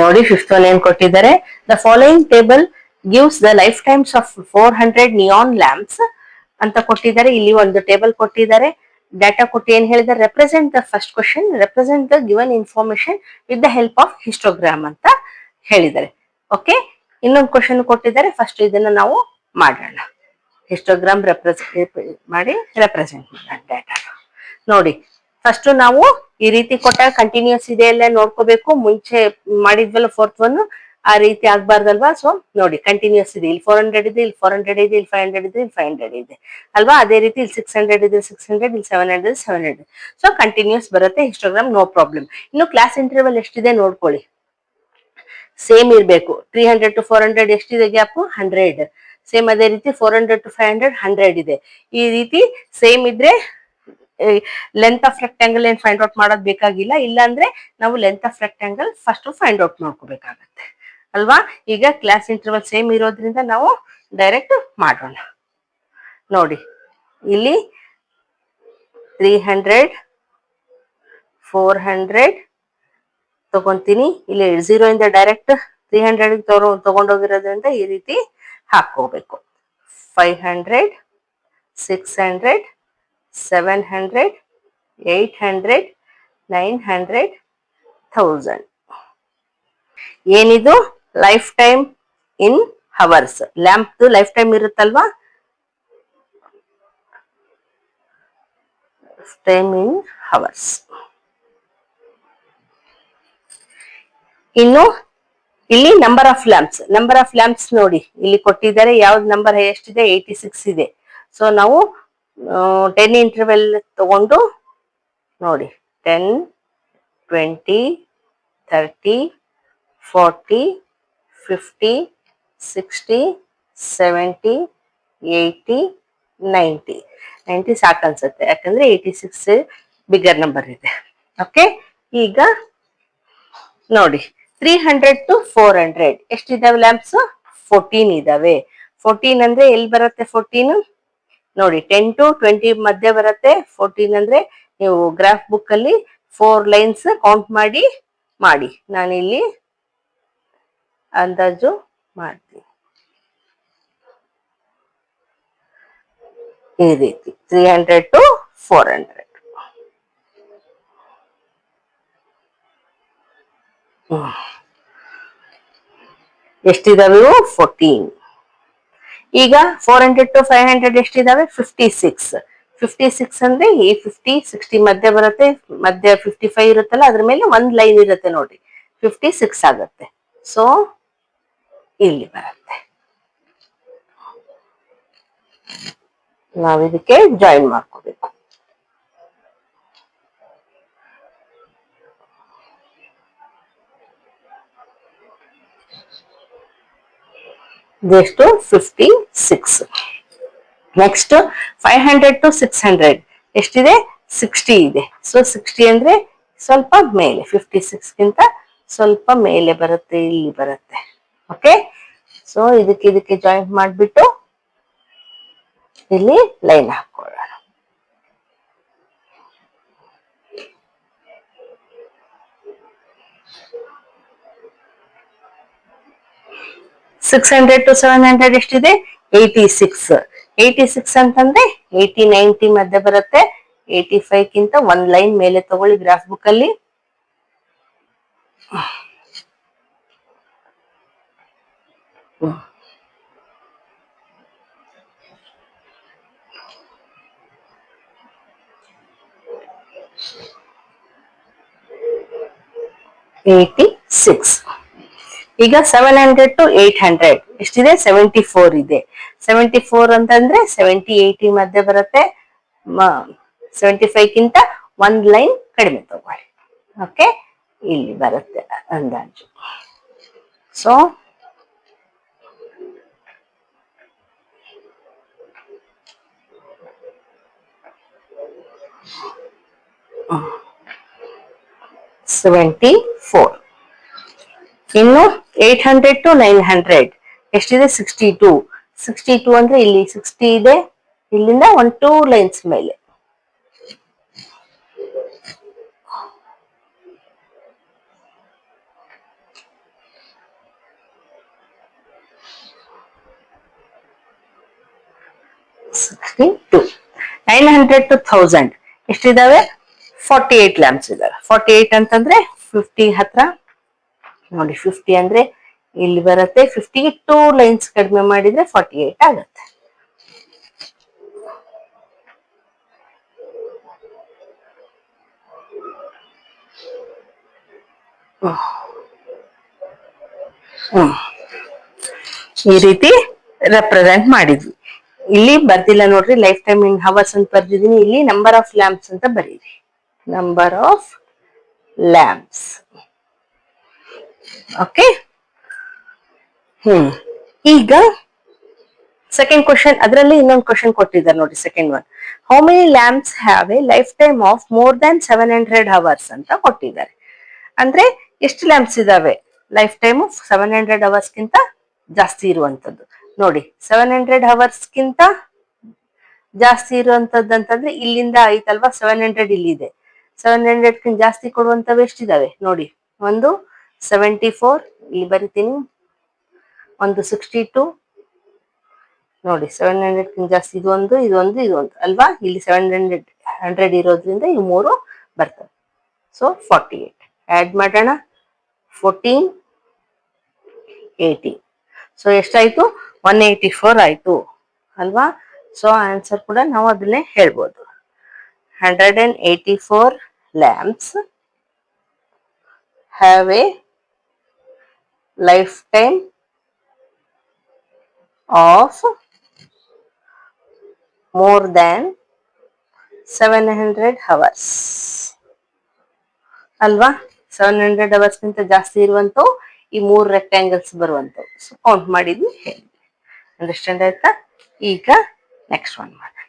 ನೋಡಿ fifth one ಏನ್ ಕೊಟ್ಟಿದ್ದಾರೆ. The following table gives the life times of 400 neon lamps ಅಂತ ಕೊಟ್ಟಿದ್ದಾರೆ. ಇಲ್ಲಿ ಒಂದು ಟೇಬಲ್ ಕೊಟ್ಟಿದ್ದಾರೆ. ಡಾಟಾ ಕೊಟ್ಟು ಏನ್ ಹೇಳಿದ್ದಾರೆ, represent the first question, represent the given information with the help of histogram ಅಂತ ಹೇಳಿದ್ದಾರೆ. ಓಕೆ, ಇನ್ನೊಂದು ಕ್ವಶನ್ ಕೊಟ್ಟಿದ್ದಾರೆ. ಫಸ್ಟ್ ಇದನ್ನ ನಾವು ಮಾಡೋಣ. ಹಿಸ್ಟೋಗ್ರಾಮ್ ಮಾಡಿ ರೆಪ್ರೆಸೆಂಟ್ ಮಾಡೋಣ ಡಾಟಾ. ನೋಡಿ ಫಸ್ಟ್ ನಾವು ಈ ರೀತಿ ಕೊಟ್ಟಾಗ ಕಂಟಿನ್ಯೂಸ್ ಇದೆ ಎಲ್ಲ ನೋಡ್ಕೋಬೇಕು. ಮುಂಚೆ ಮಾಡಿದ್ವಲ್ಲ ಫೋರ್ತ್ ಒನ್, ಆ ರೀತಿ ಆಗ್ಬಾರ್ದಲ್ವಾ. ಸೊ ನೋಡಿ ಕಂಟಿನ್ಯೂಸ್ ಇದೆ, ಇಲ್ಲಿ 400 ಇದೆ, ಇಲ್ಲಿ 400 ಇದೆ, ಇಲ್ಲಿ 500 ಇದೆ, ಇಲ್ಲಿ 500 ಇದೆ ಅಲ್ವಾ. ಅದೇ ರೀತಿ ಇಲ್ಲಿ 600 ಇದೆ, 600, ಇಲ್ಲಿ 700, 700. ಸೊ ಕಂಟಿನ್ಯೂಸ್ ಬರುತ್ತೆ ಹಿಸ್ಟೋಗ್ರಾಮ್, ನೋ ಪ್ರಾಬ್ಲಮ್. ಇನ್ನು ಕ್ಲಾಸ್ ಇಂಟರ್ವಲ್ ಎಷ್ಟಿದೆ ನೋಡ್ಕೊಳ್ಳಿ. ಸೇಮ್ ಇರಬೇಕು. 300 to 400 ಎಷ್ಟಿದೆ ಗ್ಯಾಪ್, 100. ಸೇಮ್ ಅದೇ ರೀತಿ 400 to 500 100 ಇದೆ. ಈ ರೀತಿ ಸೇಮ್ ಇದ್ರೆ ಲೆಂತ್ ಆಫ್ ರೆಕ್ಟಾಂಗಲ್ ಏನ್ ಫೈಂಡ್ ಔಟ್ ಮಾಡೋದ್ ಬೇಕಾಗಿಲ್ಲ. ಇಲ್ಲ ಅಂದ್ರೆ ನಾವು length of rectangle first find out ಮಾಡ್ಕೋಬೇಕಾಗತ್ತೆ ಅಲ್ವಾ. ಈಗ ಕ್ಲಾಸ್ ಇಂಟರ್ವಲ್ ಸೇಮ್ ಇರೋದ್ರಿಂದ ನಾವು ಡೈರೆಕ್ಟ್ ಮಾಡೋಣ. ನೋಡಿ ಇಲ್ಲಿ 300 400 ತಗೊಂತೀನಿ. ಇಲ್ಲಿ 0 ಇಂದ ಡೈರೆಕ್ಟ್ 300 ತಗೊಂಡೋಗಿರೋದ್ರಿಂದ ಈ ರೀತಿ ಹಾಕೋಬೇಕು. 500 600 700 800 900 1000. ಏನಿದು life time in hours. Lamp life time ಇರುತ್ತಲ್ವಾ, ಟೈಮ್ ಇನ್ ಹವರ್ಸ್. ಇನ್ನು ಇಲ್ಲಿ ನಂಬರ್ ಆಫ್ ಲ್ಯಾಂಪ್ಸ್ ನೋಡಿ ಇಲ್ಲಿ ಕೊಟ್ಟಿದ್ದಾರೆ. ಯಾವ್ದು ನಂಬರ್ ಎಷ್ಟಿದೆ, 86 ಇದೆ. ಸೊ ನಾವು 10 ಇಂಟರ್ವೆಲ್ ತಗೊಂಡು ನೋಡಿ 10 20 30 40 50 60 70 80 90 ಸಾಕನ್ಸುತ್ತೆ, ಯಾಕಂದ್ರೆ 86 ಬಿಗರ್ ನಂಬರ್ ಇದೆ. ಓಕೆ, ಈಗ ನೋಡಿ 300 to 400 ಎಷ್ಟಿದಾವೆ ಲ್ಯಾಂಪ್ಸ್, 14 ಇದಾವೆ. 14 ಅಂದ್ರೆ ಎಲ್ಲಿ ಬರುತ್ತೆ 14? ನೋಡಿ 10 to 20 ಮಧ್ಯೆ ಬರುತ್ತೆ. 14 ಅಂದ್ರೆ ನೀವು ಗ್ರಾಫ್ ಬುಕ್ ಅಲ್ಲಿ 4 ಲೈನ್ಸ್ ಕೌಂಟ್ ಮಾಡಿ. ನಾನಿಲ್ಲಿ ಅಂದಾಜು ಮಾಡ್ತೀನಿ ಈ ರೀತಿ 300 to 400. ಎಷ್ಟಿದಾವೆ, 14. ಈಗ 400 to 500 ಎಷ್ಟಿದಾವೆ, 56 ಅಂದ್ರೆ ಈ 50 60 ಮಧ್ಯೆ ಬರುತ್ತೆ. ಮಧ್ಯ 55 ಇರುತ್ತಲ್ಲ, ಅದ್ರ ಮೇಲೆ ಒಂದ್ ಲೈನ್ ಇರುತ್ತೆ ನೋಡಿ, 56 ಆಗುತ್ತೆ. ಸೊ ಇಲ್ಲಿ ಬರುತ್ತೆ. ನಾವಿದಕ್ಕೆ ಜಾಯಿನ್ ಮಾಡ್ಕೋಬೇಕು. ಇದೆಷ್ಟು, 56. ನೆಕ್ಸ್ಟ್ 500 to 600 ಎಷ್ಟಿದೆ, 60 ಇದೆ. ಸೊ 60 ಅಂದ್ರೆ ಸ್ವಲ್ಪ ಮೇಲೆ, 56 ಗಿಂತ ಸ್ವಲ್ಪ ಮೇಲೆ ಬರುತ್ತೆ, ಇಲ್ಲಿ ಬರುತ್ತೆ. ಓಕೆ, ಸೊ ಇದಕ್ಕೆ ಜಾಯಿನ್ ಮಾಡ್ಬಿಟ್ಟು ಇಲ್ಲಿ ಲೈನ್ ಹಾಕೊಳ್ಳೋಣ. 600 to 700 ಎಷ್ಟಿದೆ, 86 ಅಂತಂದ್ರೆ 80 90 ಮಧ್ಯೆ ಬರುತ್ತೆ. 85 ಗಿಂತ ಒಂದ್ ಲೈನ್ ಮೇಲೆ ತಗೊಳ್ಳಿ ಗ್ರಾಫ್ ಬುಕ್ ಅಲ್ಲಿ. ಈಗ 700 to 800 ಎಷ್ಟಿದೆ, 74 ಇದೆ. 74 ಅಂತಂದ್ರೆ 70 80 ಮಧ್ಯೆ ಬರುತ್ತೆ. 75 ಗಿಂತ ಒಂದ್ ಲೈನ್ ಕಡಿಮೆ ತಗೊಳ್ಳಿ. ಓಕೆ, ಇಲ್ಲಿ ಬರುತ್ತೆ ಅಂದಾಜು. ಸೊ $74. ಇನ್ನು 800 to 900 ಎಷ್ಟಿದೆ, 62 ಅಂದ್ರೆ ಇಲ್ಲಿ 60 ಇದೆ, ಇಲ್ಲಿಂದ 2 ಲೈನ್ಸ್ ಮೇಲೆ. 62. 900 to 1000 ಎಷ್ಟಿದಾವೆ? 48 ಲ್ಯಾಂಪ್ಸ್ ಇದಾವೆ. 48 ಅಂತಂದ್ರೆ 50 ಹತ್ರ ನೋಡಿ. 50 ಅಂದ್ರೆ ಇಲ್ಲಿ ಬರುತ್ತೆ. 50 ಟೂ ಲೈನ್ಸ್ ಕಡಿಮೆ ಮಾಡಿದ್ರೆ 48 ಆಗುತ್ತೆ. ಈ ರೀತಿ ರೆಪ್ರೆಸೆಂಟ್ ಮಾಡಿದ್ವಿ. ಇಲ್ಲಿ ಬರ್ದಿಲ್ಲ ನೋಡ್ರಿ, ಲೈಫ್ ಟೈಮ್ ಇನ್ ಹವರ್ಸ್ ಅಂತ ಬರ್ದಿದೀನಿ. ಇಲ್ಲಿ ನಂಬರ್ ಆಫ್ ಲ್ಯಾಂಪ್ಸ್ ಅಂತ ಬರೀರಿ. Number of lamps. ಓಕೆ. ಈಗ ಸೆಕೆಂಡ್ ಕ್ವಶನ್, ಅದರಲ್ಲಿ ಇನ್ನೊಂದು ಕ್ವಶನ್ ಕೊಟ್ಟಿದ್ದಾರೆ ನೋಡಿ. Second one, how many lamps have A life time of more than 700 hours ಅಂತ ಕೊಟ್ಟಿದ್ದಾರೆ. ಅಂದ್ರೆ ಎಷ್ಟು ಲ್ಯಾಂಪ್ಸ್ ಇದಾವೆ ಲೈಫ್ ಟೈಮ್ 700 ಅವರ್ಸ್ಗಿಂತ ಜಾಸ್ತಿ ಇರುವಂತದ್ದು. ನೋಡಿ, 700 ಅವರ್ಸ್ಗಿಂತ ಜಾಸ್ತಿ ಇರುವಂತದ್ದು ಅಂತಂದ್ರೆ ಇಲ್ಲಿಂದ ಐತಲ್ವಾ, 700 ಇಲ್ಲಿದೆ. 700 ಜಾಸ್ತಿ ಕೊಡುವಂತವು ಎಷ್ಟಿದಾವೆ ನೋಡಿ. ಒಂದು 74, ಇಲ್ಲಿ ಬರಿತೀನಿ. ಒಂದು 62 ನೋಡಿ. 700 ಜಾಸ್ತಿ ಇದೊಂದು ಅಲ್ವಾ. ಇಲ್ಲಿ 700 ಇರೋದ್ರಿಂದ ಈ ಮೂರು ಬರ್ತವೆ. ಸೊ 48 ಆಡ್ ಮಾಡೋಣ. 14, 18. ಸೊ ಎಷ್ಟಾಯ್ತು? 184 ಆಯ್ತು ಅಲ್ವಾ. ಸೊ ಆನ್ಸರ್ ಕೂಡ ನಾವು ಅದನ್ನೇ ಹೇಳ್ಬೋದು. 184 lamps have A life time of more than 700 hours ಅಲ್ವಾ. 700 ಅವರ್ಸ್ಗಿಂತ ಜಾಸ್ತಿ ಇರುವಂತವು ಈ 3 ರೆಕ್ಟ್ಯಾಂಗಲ್ಸ್ ಬರುವಂತವು. ಸೊ ಕೌಂಟ್ ಮಾಡಿದ್ವಿ, ಹೇಳಿದ್ವಿ. ಅಂಡರ್ಸ್ಟ್ಯಾಂಡ್ ಆಯ್ತಾ? ಈಗ ನೆಕ್ಸ್ಟ್ ಒನ್ ಮಾಡೋಣ.